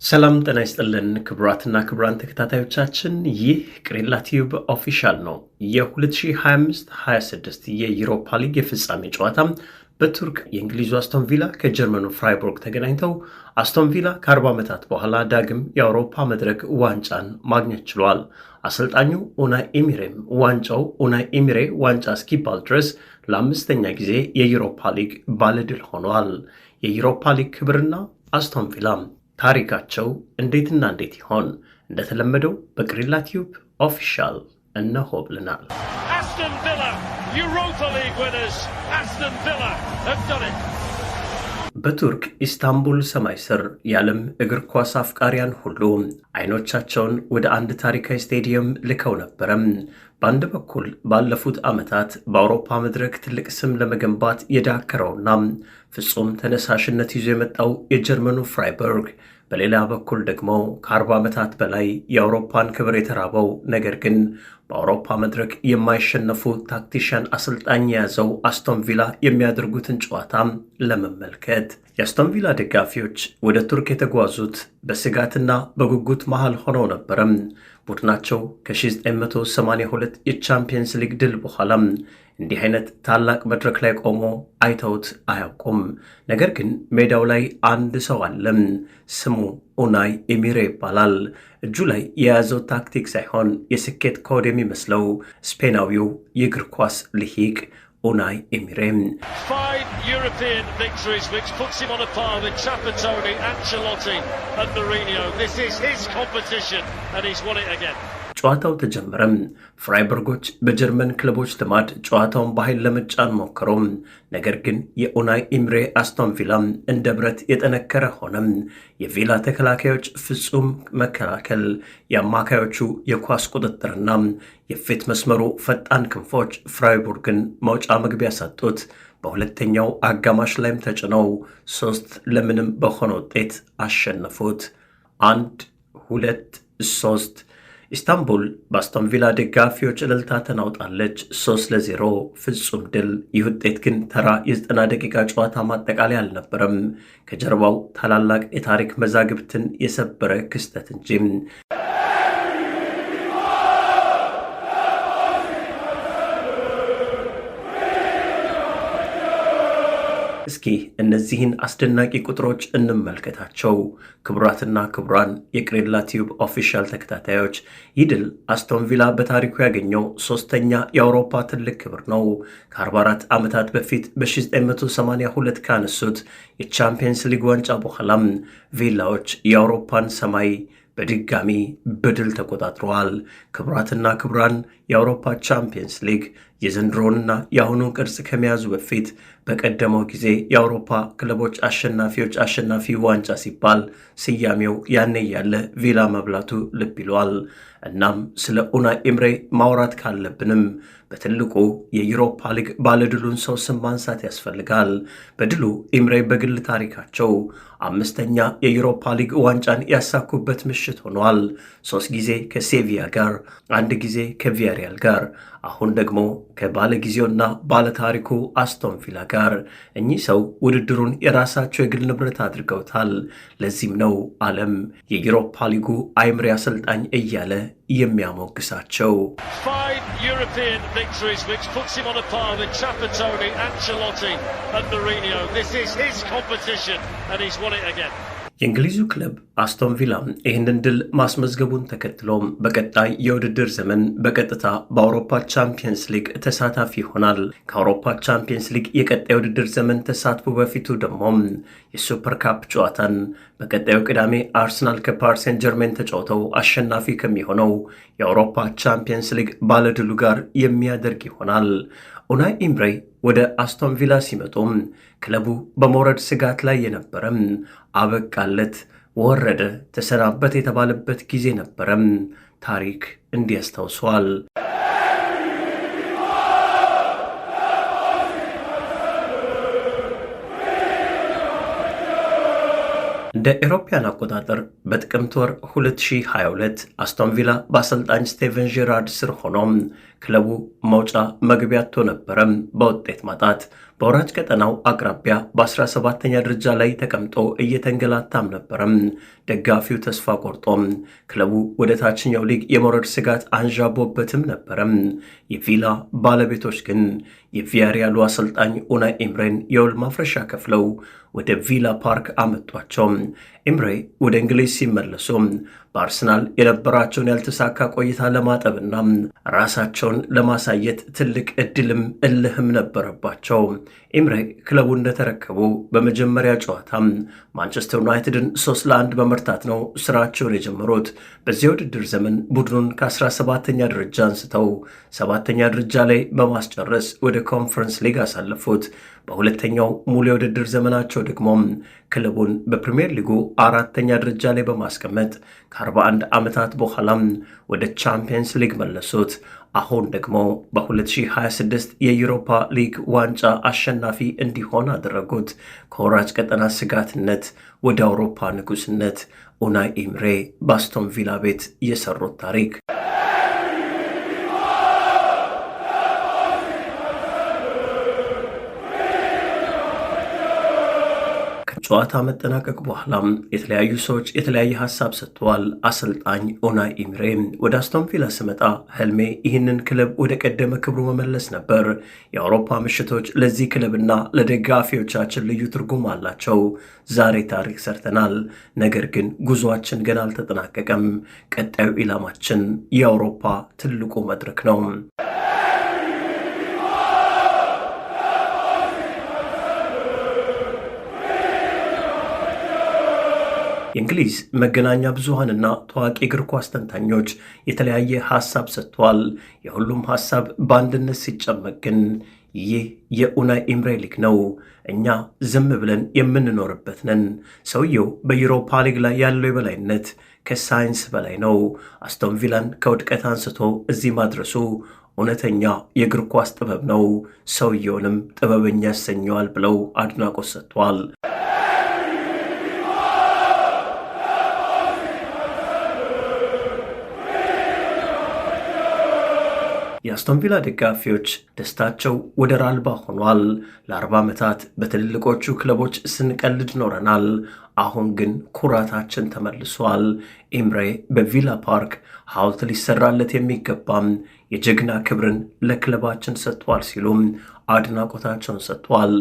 ሰላም ጤና ይስጥልን ክቡራትና ክቡራን ተከታታዮቻችን፣ ይህ ቅሬላ ቲዩብ ኦፊሻል ነው። የ2025-26 የዩሮፓ ሊግ የፍጻሜ ጨዋታ በቱርክ የእንግሊዙ አስቶን ቪላ ከጀርመኑ ፍራይቡርግ ተገናኝተው አስቶን ቪላ ከ40 ዓመታት በኋላ ዳግም የአውሮፓ መድረክ ዋንጫን ማግኘት ችሏል። አሰልጣኙ ኡናይ ኤሚሬም ዋንጫው ኡናይ ኤሚሬ ዋንጫ እስኪባል ድረስ ለአምስተኛ ጊዜ የዩሮፓ ሊግ ባለድል ሆኗል። የዩሮፓ ሊግ ክብርና አስቶን ቪላ ታሪካቸው እንዴትና እንዴት ይሆን? እንደተለመደው በቅሬላ ቲዩብ ኦፊሻል እነሆ ብለናል። Aston Villa, Europa League winners. Aston Villa have done it. በቱርክ ኢስታንቡል ሰማይ ስር የዓለም እግር ኳስ አፍቃሪያን ሁሉ አይኖቻቸውን ወደ አንድ ታሪካዊ ስቴዲየም ልከው ነበረም። በአንድ በኩል ባለፉት ዓመታት በአውሮፓ መድረክ ትልቅ ስም ለመገንባት የዳከረውና ፍጹም ተነሳሽነት ይዞ የመጣው የጀርመኑ ፍራይቡርግ፣ በሌላ በኩል ደግሞ ከ40 ዓመታት በላይ የአውሮፓን ክብር የተራበው ነገር ግን በአውሮፓ መድረክ የማይሸነፉ ታክቲሻን አሰልጣኝ የያዘው አስቶን ቪላ የሚያደርጉትን ጨዋታ ለመመልከት የአስቶን ቪላ ደጋፊዎች ወደ ቱርክ የተጓዙት በስጋትና በጉጉት መሃል ሆነው ነበረም። ቡድናቸው ከ1982 የቻምፒየንስ ሊግ ድል በኋላ እንዲህ አይነት ታላቅ መድረክ ላይ ቆሞ አይተውት አያውቁም። ነገር ግን ሜዳው ላይ አንድ ሰው አለም። ስሙ ኡናይ ኤሚሬ ይባላል። እጁ ላይ የያዘው ታክቲክ ሳይሆን የስኬት ኮድ የሚመስለው ስፔናዊው የእግር ኳስ ልሂቅ ኡናይ ኤሚሬ 5 European victories, which puts him on a par with Trapattoni, Ancelotti and Mourinho. This is his competition and he's won it again. ጨዋታው ተጀመረም። ፍራይቡርጎች በጀርመን ክለቦች ልማድ ጨዋታውን በኃይል ለመጫን ሞከሩም። ነገር ግን የኡናይ ኤሚሬ አስቶን ቪላ እንደ ብረት የጠነከረ ሆነም። የቪላ ተከላካዮች ፍጹም መከላከል፣ የአማካዮቹ የኳስ ቁጥጥርና የፊት መስመሩ ፈጣን ክንፎች ፍራይቡርግን መውጫ መግቢያ ሰጡት። በሁለተኛው አጋማሽ ላይም ተጭነው 3-0 በሆነ ውጤት አሸነፉት። 1-2-3 ኢስታንቡል በአስቶን ቪላ ደጋፊዎች እልልታ ተናውጣለች። 3-0 ፍጹም ድል። ይህ ውጤት ግን ተራ የ90 ደቂቃ ጨዋታ ማጠቃለያ አልነበረም፣ ከጀርባው ታላላቅ የታሪክ መዛግብትን የሰበረ ክስተት እንጂ። እስኪ እነዚህን አስደናቂ ቁጥሮች እንመልከታቸው። ክቡራትና ክቡራን የቅሬላ ቲዩብ ኦፊሻል ተከታታዮች፣ ይህ ድል አስቶን ቪላ በታሪኩ ያገኘው ሶስተኛ የአውሮፓ ትልቅ ክብር ነው። ከ44 ዓመታት በፊት በ1982 ካነሱት የቻምፒየንስ ሊግ ዋንጫ በኋላም ቪላዎች የአውሮፓን ሰማይ በድጋሚ በድል ተቆጣጥረዋል። ክቡራትና ክቡራን የአውሮፓ ቻምፒየንስ ሊግ የዘንድሮንና የአሁኑን ቅርጽ ከመያዙ በፊት በቀደመው ጊዜ የአውሮፓ ክለቦች አሸናፊዎች አሸናፊ ዋንጫ ሲባል ስያሜው ያኔ ያለ ቪላ መብላቱ ልብ ይሏል። እናም ስለ ኡናይ ኤሚሬ ማውራት ካለብንም በትልቁ የዩሮፓ ሊግ ባለድሉን ሰው ስም ማንሳት ያስፈልጋል። በድሉ ኤሚሬ በግል ታሪካቸው 5ኛ የዩሮፓ ሊግ ዋንጫን ያሳኩበት ምሽት ሆኗል። 3 ጊዜ ከሴቪያ ጋር፣ 1 ጊዜ ከቪያሪያል ጋር፣ አሁን ደግሞ ከባለጊዜውና ባለታሪኩ አስቶን ቪላ ጋር። እኚህ ሰው ውድድሩን የራሳቸው የግል ንብረት አድርገውታል። ለዚህም ነው ዓለም የዩሮፓ ሊጉ ኤሚሬ አሰልጣኝ እያለ የሚያሞግሳቸው። 5 European victories, which puts him on a par with Trapattoni, Ancelotti and Mourinho. This is his competition and he's won it again. የእንግሊዙ ክለብ አስቶን ቪላ ይህንን ድል ማስመዝገቡን ተከትሎም በቀጣይ የውድድር ዘመን በቀጥታ በአውሮፓ ቻምፒየንስ ሊግ ተሳታፊ ይሆናል። ከአውሮፓ ቻምፒየንስ ሊግ የቀጣይ የውድድር ዘመን ተሳትፎ በፊቱ ደግሞ የሱፐር ካፕ ጨዋታን በቀጣዩ ቅዳሜ አርሰናል ከፓሪስ ሴንት ጀርሜን ተጫውተው አሸናፊ ከሚሆነው የአውሮፓ ቻምፒየንስ ሊግ ባለድሉ ጋር የሚያደርግ ይሆናል። ኡናይ ኤሚሬ ወደ አስቶን ቪላ ሲመጡም ክለቡ በመውረድ ስጋት ላይ የነበረም፣ አበቃለት፣ ወረደ፣ ተሰናበት የተባለበት ጊዜ ነበረም። ታሪክ እንዲያስታውሷል። እንደ እንደ አውሮፓውያን አቆጣጠር በጥቅምት ወር 2022 አስቶን ቪላ በአሰልጣኝ ስቴቨን ጄራርድ ስር ሆኖ ክለቡ መውጫ መግቢያ አጥቶ ነበረ። በውጤት ማጣት በወራጅ ቀጠናው አቅራቢያ በ17ኛ ደረጃ ላይ ተቀምጦ እየተንገላታም ነበረ። ደጋፊው ተስፋ ቆርጦ ክለቡ ወደ ታችኛው ሊግ የመውረድ ስጋት አንዣቦበትም ነበረ። የቪላ ባለቤቶች ግን የቪያሪያሉ አሰልጣኝ ኡናይ ኤምሬን የውል ማፍረሻ ከፍለው ወደ ቪላ ፓርክ አመጧቸው። ኤምሬ ወደ እንግሊዝ ሲመለሱ በአርሰናል የነበራቸውን ያልተሳካ ቆይታ ለማጠብና ራሳቸውን ለማሳየት ትልቅ እድልም እልህም ነበረባቸው። ኤምሬ ክለቡ እንደተረከቡ በመጀመሪያ ጨዋታ ማንቸስተር ዩናይትድን 3-1 በመርታት ነው ስራቸውን የጀመሩት። በዚህ ውድድር ዘመን ቡድኑን ከ17ኛ ደረጃ አንስተው 7ኛ ደረጃ ላይ በማስጨረስ ወደ ኮንፈረንስ ሊግ አሳለፉት። በሁለተኛው ሙሉ የውድድር ዘመናቸው ደግሞ ክለቡን በፕሪሚየር ሊጉ 4ኛ ደረጃ ላይ በማስቀመጥ ከ41 ዓመታት በኋላ ወደ ቻምፒየንስ ሊግ መለሱት። አሁን ደግሞ በ2026 የዩሮፓ ሊግ ዋንጫ አሸናፊ እንዲሆን አደረጉት። ከወራጅ ቀጠና ስጋትነት ወደ አውሮፓ ንጉስነት ኡናይ ኤምሬ በአስቶን ቪላ ቤት የሰሩት ታሪክ ጨዋታ መጠናቀቅ በኋላም የተለያዩ ሰዎች የተለያየ ሐሳብ ሰጥተዋል። አሰልጣኝ ኡናይ ኤምሬ ወደ አስቶን ቪላ ስመጣ ህልሜ ይህንን ክለብ ወደ ቀደመ ክብሩ መመለስ ነበር። የአውሮፓ ምሽቶች ለዚህ ክለብና ለደጋፊዎቻችን ልዩ ትርጉም አላቸው። ዛሬ ታሪክ ሰርተናል። ነገር ግን ጉዞአችን ገና አልተጠናቀቀም። ቀጣዩ ኢላማችን የአውሮፓ ትልቁ መድረክ ነው። የእንግሊዝ መገናኛ ብዙሃንና ታዋቂ እግር ኳስ ተንታኞች የተለያየ ሐሳብ ሰጥተዋል። የሁሉም ሐሳብ በአንድነት ሲጨመቅ ግን ይህ የኡናይ ኤምሬ ሊግ ነው። እኛ ዝም ብለን የምንኖርበት ነን። ሰውየው በዩሮፓ ሊግ ላይ ያለው የበላይነት ከሳይንስ በላይ ነው። አስቶን ቪላን ከውድቀት አንስቶ እዚህ ማድረሱ እውነተኛ የእግር ኳስ ጥበብ ነው። ሰውየውንም ጥበበኛ ያሰኘዋል ብለው አድናቆት ሰጥተዋል። የአስቶን ቪላ ደጋፊዎች ደስታቸው ወደር አልባ ሆኗል። ለ40 ዓመታት በትልልቆቹ ክለቦች ስንቀልድ ኖረናል። አሁን ግን ኩራታችን ተመልሷል። ኤምሬ በቪላ ፓርክ ሐውልት ሊሰራለት የሚገባም የጀግና ክብርን ለክለባችን ሰጥቷል ሲሉም አድናቆታቸውን ሰጥቷል።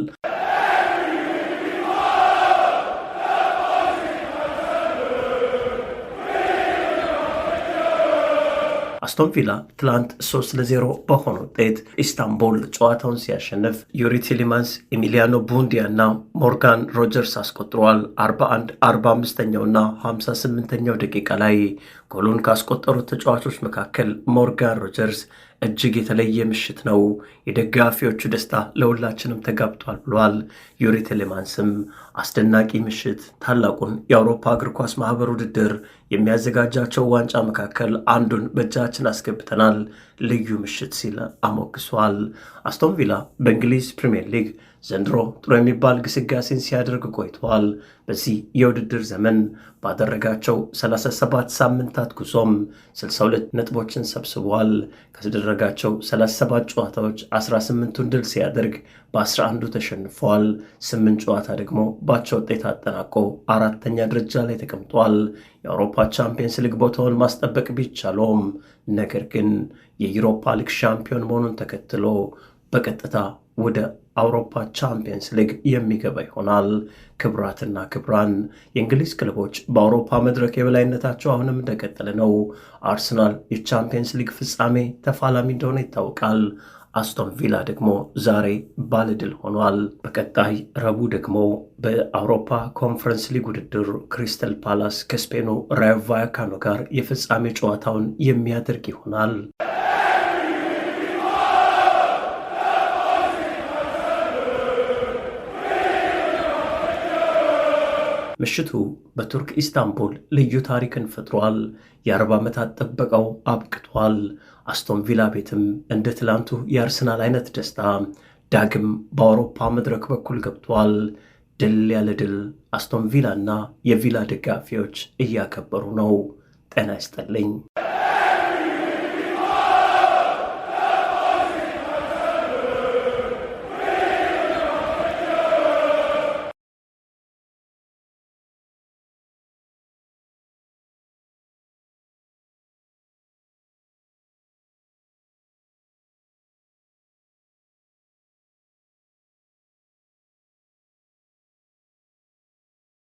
አስቶን ቪላ ትላንት 3-0 በሆነ ውጤት ኢስታንቡል ጨዋታውን ሲያሸንፍ ዩሪ ቲሊማንስ፣ ኤሚሊያኖ ቡንዲያ እና ሞርጋን ሮጀርስ አስቆጥረዋል። 41፣ 45ኛውና 58ኛው ደቂቃ ላይ ጎሉን ካስቆጠሩት ተጫዋቾች መካከል ሞርጋን ሮጀርስ እጅግ የተለየ ምሽት ነው፣ የደጋፊዎቹ ደስታ ለሁላችንም ተጋብቷል ብሏል። ዩሪ ቲሊማንስም አስደናቂ ምሽት፣ ታላቁን የአውሮፓ እግር ኳስ ማህበር ውድድር የሚያዘጋጃቸው ዋንጫ መካከል አንዱን በእጃችን አስገብተናል፣ ልዩ ምሽት ሲል አሞግሷል። አስቶን ቪላ በእንግሊዝ ፕሪምየር ሊግ ዘንድሮ ጥሩ የሚባል ግስጋሴን ሲያደርግ ቆይተዋል። በዚህ የውድድር ዘመን ባደረጋቸው 37 ሳምንታት ጉዞም 62 ነጥቦችን ሰብስቧል። ከተደረጋቸው 37 ጨዋታዎች 18ቱን ድል ሲያደርግ በ11ዱ ተሸንፏል። 8 ጨዋታ ደግሞ ባቻ ውጤት አጠናቆ 4ኛ ደረጃ ላይ ተቀምጧል። የአውሮፓ ቻምፒየንስ ሊግ ቦታውን ማስጠበቅ ቢቻለውም ነገር ግን የዩሮፓ ሊግ ሻምፒዮን መሆኑን ተከትሎ በቀጥታ ወደ አውሮፓ ቻምፒየንስ ሊግ የሚገባ ይሆናል። ክብራትና ክብራን የእንግሊዝ ክለቦች በአውሮፓ መድረክ የበላይነታቸው አሁንም እንደቀጠለ ነው። አርሰናል የቻምፒየንስ ሊግ ፍጻሜ ተፋላሚ እንደሆነ ይታወቃል። አስቶን ቪላ ደግሞ ዛሬ ባለድል ሆኗል። በቀጣይ ረቡዕ ደግሞ በአውሮፓ ኮንፈረንስ ሊግ ውድድር ክሪስታል ፓላስ ከስፔኑ ራዮ ቫያካኖ ጋር የፍጻሜ ጨዋታውን የሚያደርግ ይሆናል። ምሽቱ በቱርክ ኢስታንቡል ልዩ ታሪክን ፈጥሯል። የ40 ዓመታት ጥበቃው አብቅቷል። አስቶን ቪላ ቤትም እንደ ትላንቱ የአርሰናል አይነት ደስታ ዳግም በአውሮፓ መድረክ በኩል ገብቷል። ድል ያለ ድል አስቶን ቪላና የቪላ ደጋፊዎች እያከበሩ ነው። ጤና ይስጥልኝ።